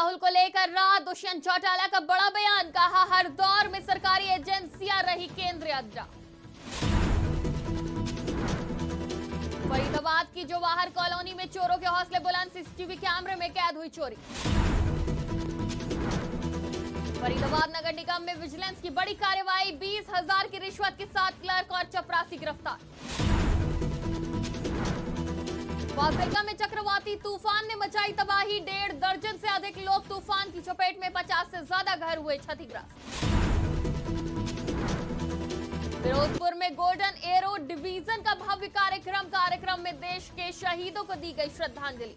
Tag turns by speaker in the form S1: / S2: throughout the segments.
S1: राहुल को लेकर रहा दुष्यंत चौटाला का बड़ा बयान, कहा हर दौर में सरकारी एजेंसियां रही केंद्रीय अड्डा। फरीदाबाद की जवाहर कॉलोनी में चोरों के हौसले बुलंद, सीसीटीवी कैमरे में कैद हुई चोरी। फरीदाबाद नगर निगम में विजिलेंस की बड़ी कार्रवाई, 20,000 की रिश्वत के साथ क्लर्क और चपरासी गिरफ्तार। फाजिल्का में चक्रवाती तूफान ने मचाई तबाही, 1.5 दर्जन से अधिक लोग तूफान की चपेट में, 50 से ज्यादा घर हुए क्षतिग्रस्त। फिरोजपुर में गोल्डन एरो डिवीजन का भव्य कार्यक्रम में देश के शहीदों को दी गई श्रद्धांजलि।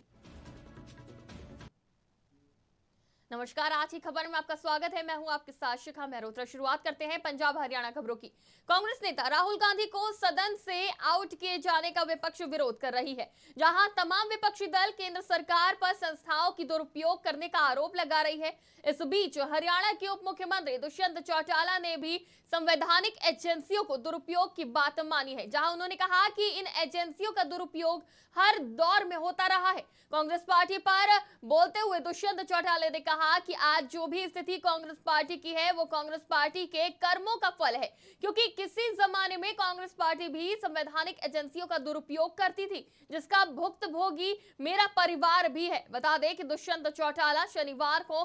S1: नमस्कार, आज की खबर में आपका स्वागत है। मैं हूं आपके साथ शिखा मेहरोत्रा। शुरुआत करते हैं पंजाब हरियाणा खबरों की। कांग्रेस नेता राहुल गांधी को सदन से आउट किए जाने का विपक्ष विरोध कर रही है, जहां तमाम विपक्षी दल केंद्र सरकार पर संस्थाओं की दुरुपयोग करने का आरोप लगा रही है। इस बीच हरियाणा के उप मुख्यमंत्री दुष्यंत चौटाला ने भी संवैधानिक एजेंसियों को दुरुपयोग की बात मानी है, जहां उन्होंने कहा कि इन एजेंसियों का दुरुपयोग हर दौर में होता रहा है। कांग्रेस पार्टी पर बोलते हुए दुष्यंत चौटाला ने कहा कि आज जो भी स्थिति कांग्रेस पार्टी की है वो कांग्रेस पार्टी के कर्मों का फल है, क्योंकि किसी जमाने में कांग्रेस पार्टी भी संवैधानिक एजेंसियों का दुरुपयोग करती थी, जिसका भुक्तभोगी मेरा परिवार भी है। बता दें कि दुष्यंत चौटाला शनिवार को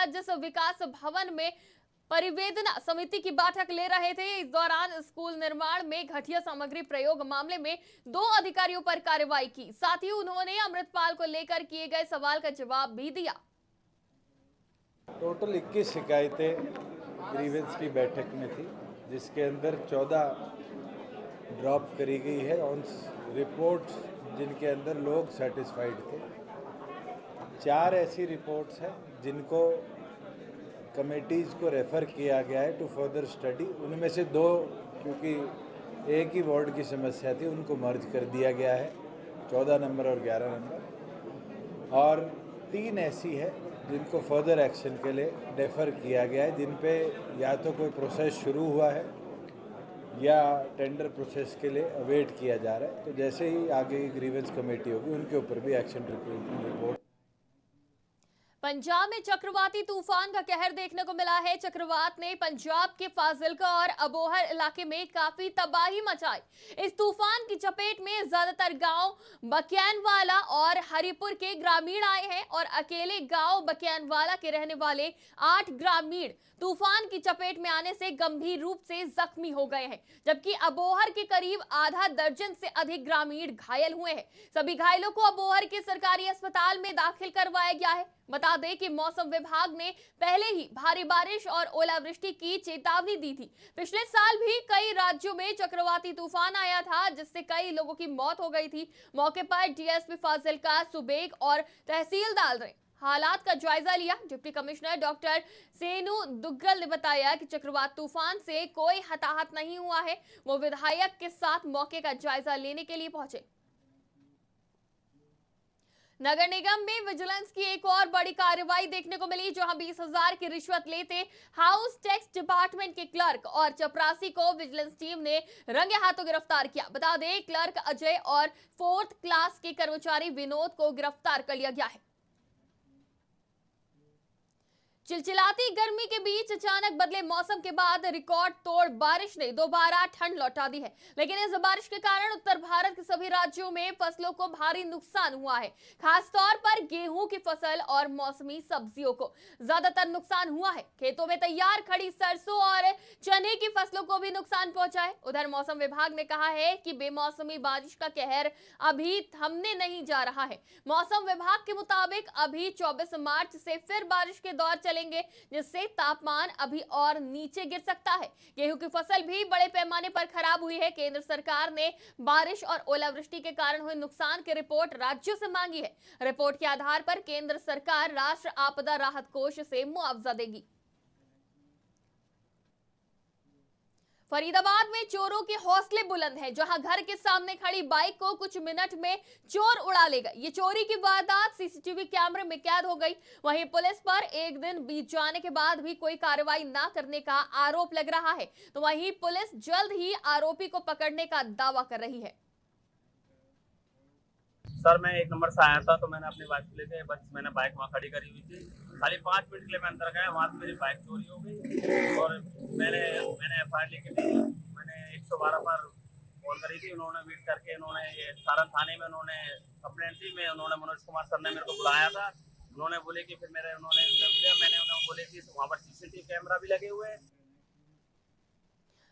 S1: जिस विकास भवन में परिवेदना समिति की बैठक ले रहे थे, इस दौरान स्कूल निर्माण में घटिया सामग्री प्रयोग मामले में 2 अधिकारियों पर कार्रवाई की। साथ ही उन्होंने अमृतपाल को लेकर किए गए सवाल का जवाब भी दिया।
S2: टोटल 21 शिकायतें ग्रीवेंस की बैठक में थी, जिसके अंदर 14 ड्रॉप करी गई है ऑन रिपोर्ट्स, जिनके अंदर लोग सेटिस्फाइड थे। 4 ऐसी रिपोर्ट्स हैं जिनको कमेटीज़ को रेफ़र किया गया है टू फर्दर स्टडी। उनमें से 2, क्योंकि एक ही वार्ड की समस्या थी, उनको मर्ज कर दिया गया है, 14 नंबर और 11 नंबर। और 3 ऐसी है जिनको फर्दर एक्शन के लिए डेफर किया गया है, जिन पे या तो कोई प्रोसेस शुरू हुआ है या टेंडर प्रोसेस के लिए अवेट किया जा रहा है। तो जैसे ही आगे की ग्रीवेंस कमेटी होगी, उनके ऊपर भी एक्शन रिपोर्ट।
S1: पंजाब में चक्रवाती तूफान का कहर देखने को मिला है। चक्रवात ने पंजाब के फाजिल्का और अबोहर इलाके में काफी तबाही मचाई। इस तूफान की चपेट में ज्यादातर गांव बकियानवाला और हरिपुर के ग्रामीण आए हैं और अकेले गांव बकियानवाला के रहने वाले 8 ग्रामीण तूफान की चपेट में आने से गंभीर रूप से जख्मी हो गए हैं, जबकि अबोहर के करीब आधा दर्जन से अधिक ग्रामीण घायल हुए हैं। सभी घायलों को अबोहर के सरकारी अस्पताल में दाखिल करवाया गया है। बता दें कि मौसम विभाग ने पहले ही भारी बारिश और ओलावृष्टि की चेतावनी दी थी। पिछले साल भी कई राज्यों में चक्रवाती तूफान आया था, जिससे कई लोगों की मौत हो गई थी। मौके पर डीएसपी फाजिल्का सुबेग और तहसीलदार ने हालात का जायजा लिया। Deputy commissioner doctor say no Duggal ने बताया कि चक्रवात तूफान से कोई हताहत नहीं हुआ है। वो विधायक के साथ मौके का जायजा लेने के लिए पहुंचे। नगर निगम में विजिलेंस की एक और बड़ी कार्रवाई देखने को मिली, जहां 20,000 की रिश्वत लेते हाउस टैक्स डिपार्टमेंट के क्लर्क और चपरासी को विजिलेंस टीम ने रंगे हाथों गिरफ्तार किया। बता दें, क्लर्क अजय और 4th क्लास के कर्मचारी विनोद को गिरफ्तार कर लिया गया है। चिलचिलाती गर्मी के बीच अचानक बदले मौसम के बाद रिकॉर्ड तोड़ बारिश ने दोबारा ठंड लौटा दी है, लेकिन इस बारिश के कारण उत्तर भारत के सभी राज्यों में फसलों को भारी नुकसान हुआ है। खासतौर पर गेहूं की फसल और मौसमी सब्जियों को ज्यादातर नुकसान हुआ है। खेतों में तैयार खड़ी सरसों और चने की फसलों को भी नुकसान पहुंचा है। उधर मौसम विभाग ने कहा है कि बेमौसमी बारिश का कहर अभी थमने नहीं जा रहा है। मौसम विभाग के मुताबिक अभी 24 मार्च से फिर बारिश के दौर चले, जिससे तापमान अभी और नीचे गिर सकता है। गेहूं की फसल भी बड़े पैमाने पर खराब हुई है। केंद्र सरकार ने बारिश और ओलावृष्टि के कारण हुए नुकसान की रिपोर्ट राज्यों से मांगी है। रिपोर्ट के आधार पर केंद्र सरकार राष्ट्रीय आपदा राहत कोष से मुआवजा देगी। फरीदाबाद में चोरों के हौसले बुलंद हैं, जहां घर के सामने खड़ी बाइक को कुछ मिनट में चोर उड़ा ले गए। ये चोरी की वारदात सीसीटीवी कैमरे में कैद हो गई। वहीं पुलिस पर एक दिन बीत जाने के बाद भी कोई कार्रवाई न करने का आरोप लग रहा है, तो वहीं पुलिस जल्द ही आरोपी को पकड़ने का दावा कर रही है।
S3: सर मैं 1 नंबर से आया था, तो मैंने अपनी बाइक को लेके बस मैंने बाइक वहाँ खड़ी करी हुई थी। खाली 5 मिनट के लिए मैं अंदर गया, वहाँ से मेरी बाइक चोरी हो गई और मैंने मैंने एफआईआर लिखी थी। मैंने 112 पर कॉल करी थी, उन्होंने मीट करके उन्होंने ये सारण थाने में उन्होंने कंप्लेंट दी। मैं उन्होंने मनोज कुमार सर ने मेरे को बुलाया था। उन्होंने बोले कि फिर उन्होंने इंटरव्यू लिया। मैंने उन्हें बोले कि वहाँ पर सीसीटीवी कैमरा भी लगे हुए हैं।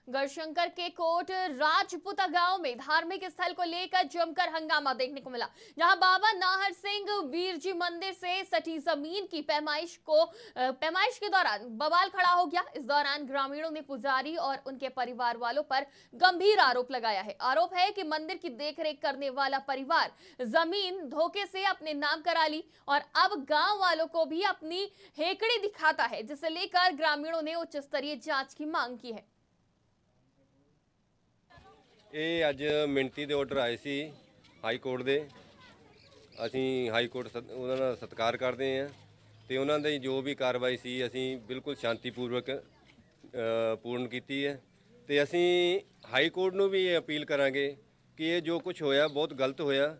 S1: गढ़शंकर के कोट राजपुता गांव में धार्मिक स्थल को लेकर जमकर हंगामा देखने को मिला, जहां बाबा नाहर सिंह वीर जी मंदिर से सटी जमीन की पैमाइश के दौरान बवाल खड़ा हो गया। इस दौरान ग्रामीणों ने पुजारी और उनके परिवार वालों पर गंभीर आरोप लगाया है। आरोप है कि मंदिर की देखरेख करने वाला परिवार जमीन धोखे से अपने नाम करा ली और अब गांव वालों को भी अपनी हेकड़ी दिखाता है, जिसे लेकर ग्रामीणों ने उच्च स्तरीय जांच की मांग की है।
S4: ਇਹ ਅੱਜ ਮਿਣਤੀ ਦੇ ਆਰਡਰ ਆਏ ਸੀ ਹਾਈ ਕੋਰਟ ਦੇ। ਅਸੀਂ ਹਾਈ ਕੋਰਟ ਉਹਨਾਂ ਦਾ ਸਤਿਕਾਰ ਕਰਦੇ ਹਾਂ ਤੇ ਉਹਨਾਂ ਦੀ ਜੋ ਵੀ ਕਾਰਵਾਈ ਸੀ ਅਸੀਂ ਬਿਲਕੁਲ ਸ਼ਾਂਤੀਪੂਰਵਕ ਪੂਰਨ ਕੀਤੀ ਹੈ ਤੇ ਅਸੀਂ ਹਾਈ ਕੋਰਟ ਨੂੰ ਵੀ ਇਹ ਅਪੀਲ ਕਰਾਂਗੇ ਕਿ ਇਹ ਜੋ ਕੁਝ ਹੋਇਆ ਬਹੁਤ ਗਲਤ ਹੋਇਆ,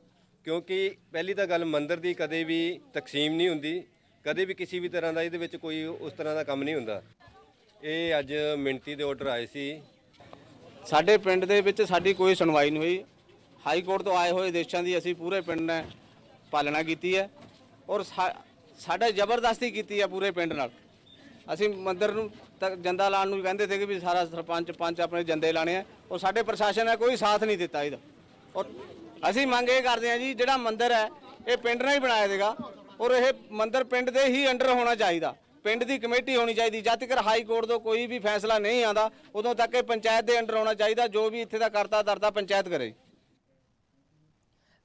S4: ਕਿਉਂਕਿ ਪਹਿਲੀ ਤਾਂ ਗੱਲ ਮੰਦਿਰ ਦੀ ਕਦੇ ਵੀ ਤਕਸੀਮ ਨਹੀਂ ਹੁੰਦੀ, ਕਦੇ ਵੀ ਕਿਸੇ ਵੀ ਤਰ੍ਹਾਂ ਦਾ ਇਹਦੇ ਵਿੱਚ ਕੋਈ ਉਸ ਤਰ੍ਹਾਂ ਦਾ ਕੰਮ ਨਹੀਂ ਹੁੰਦਾ। ਇਹ ਅੱਜ ਮਿਣਤੀ ਦੇ ਆਰਡਰ ਆਏ ਸੀ।
S5: ਸਾਡੇ ਪਿੰਡ ਦੇ ਵਿੱਚ ਸਾਡੀ ਕੋਈ ਸੁਣਵਾਈ ਨਹੀਂ ਹੋਈ। ਹਾਈ ਕੋਰਟ ਤੋਂ ਆਏ ਹੋਏ ਆਦੇਸ਼ਾਂ ਦੀ ਅਸੀਂ ਪੂਰੇ ਪਿੰਡ ਨੇ ਪਾਲਣਾ ਕੀਤੀ ਹੈ ਔਰ ਸਾਡਾ ਜ਼ਬਰਦਸਤੀ ਕੀਤੀ ਹੈ ਪੂਰੇ ਪਿੰਡ ਨਾਲ। ਅਸੀਂ ਮੰਦਿਰ ਨੂੰ ਜੰਦਾ ਲਾਉਣ ਨੂੰ ਕਹਿੰਦੇ ਸੀ ਕਿ ਵੀ ਸਾਰਾ ਸਰਪੰਚ ਪੰਚ ਆਪਣੇ ਜੰਦੇ ਲਾਣੇ ਆ ਔਰ ਸਾਡੇ ਪ੍ਰਸ਼ਾਸਨ ਨੇ ਕੋਈ ਸਾਥ ਨਹੀਂ ਦਿੱਤਾ ਇਹਦਾ। ਔਰ ਅਸੀਂ ਮੰਗ ਇਹ ਕਰਦੇ ਹਾਂ ਜੀ, ਜਿਹੜਾ ਮੰਦਿਰ ਹੈ ਇਹ ਪਿੰਡ ਨੇ ਹੀ ਬਣਾਇਆ ਸੀਗਾ ਔਰ ਇਹ ਮੰਦਿਰ ਪਿੰਡ ਦੇ ਹੀ ਅੰਡਰ ਹੋਣਾ ਚਾਹੀਦਾ। ਪਿੰਡ ਦੀ ਕਮੇਟੀ ਹੋਣੀ ਚਾਹੀਦੀ। ਜਦ ਤੱਕ ਹਾਈ ਕੋਰਟ ਤੋਂ ਕੋਈ ਵੀ ਫੈਸਲਾ ਨਹੀਂ ਆਉਂਦਾ ਉਦੋਂ ਤੱਕ ਇਹ ਪੰਚਾਇਤ ਦੇ ਅੰਡਰ ਹੋਣਾ ਚਾਹੀਦਾ। ਜੋ ਵੀ ਇੱਥੇ ਦਾ ਕਰਤਾ ਧਰਤਾ पंचायत करे।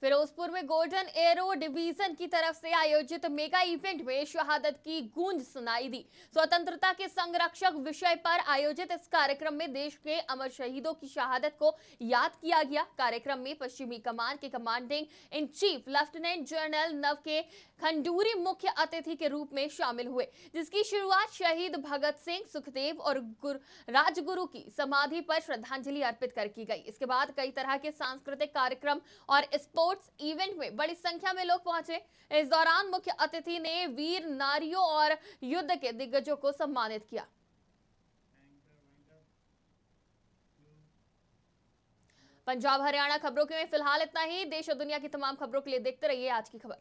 S1: फिरोजपुर में गोल्डन एरो डिवीजन की तरफ से आयोजित मेगा इवेंट में शहादत की गूंज सुनाई दी। स्वतंत्रता के संरक्षक विषय पर आयोजित इस कार्यक्रम में देश के अमर शहीदों की शहादत को याद किया गया। कार्यक्रम में पश्चिमी कमान के commanding in chief lieutenant general नव के खंडूरी मुख्य अतिथि के रूप में शामिल हुए, जिसकी शुरुआत शहीद भगत सिंह, सुखदेव और राजगुरु की समाधि पर श्रद्धांजलि अर्पित कर की गई। इसके बाद कई तरह के सांस्कृतिक कार्यक्रम और स्पोर्ट्स इवेंट में बड़ी संख्या में लोग पहुंचे। इस दौरान मुख्य अतिथि ने वीर नारियों और युद्ध के दिग्गजों को सम्मानित किया। पंजाब हरियाणा खबरों के में फिलहाल इतना ही। देश और दुनिया की तमाम खबरों के लिए देखते रहिए आज की खबर।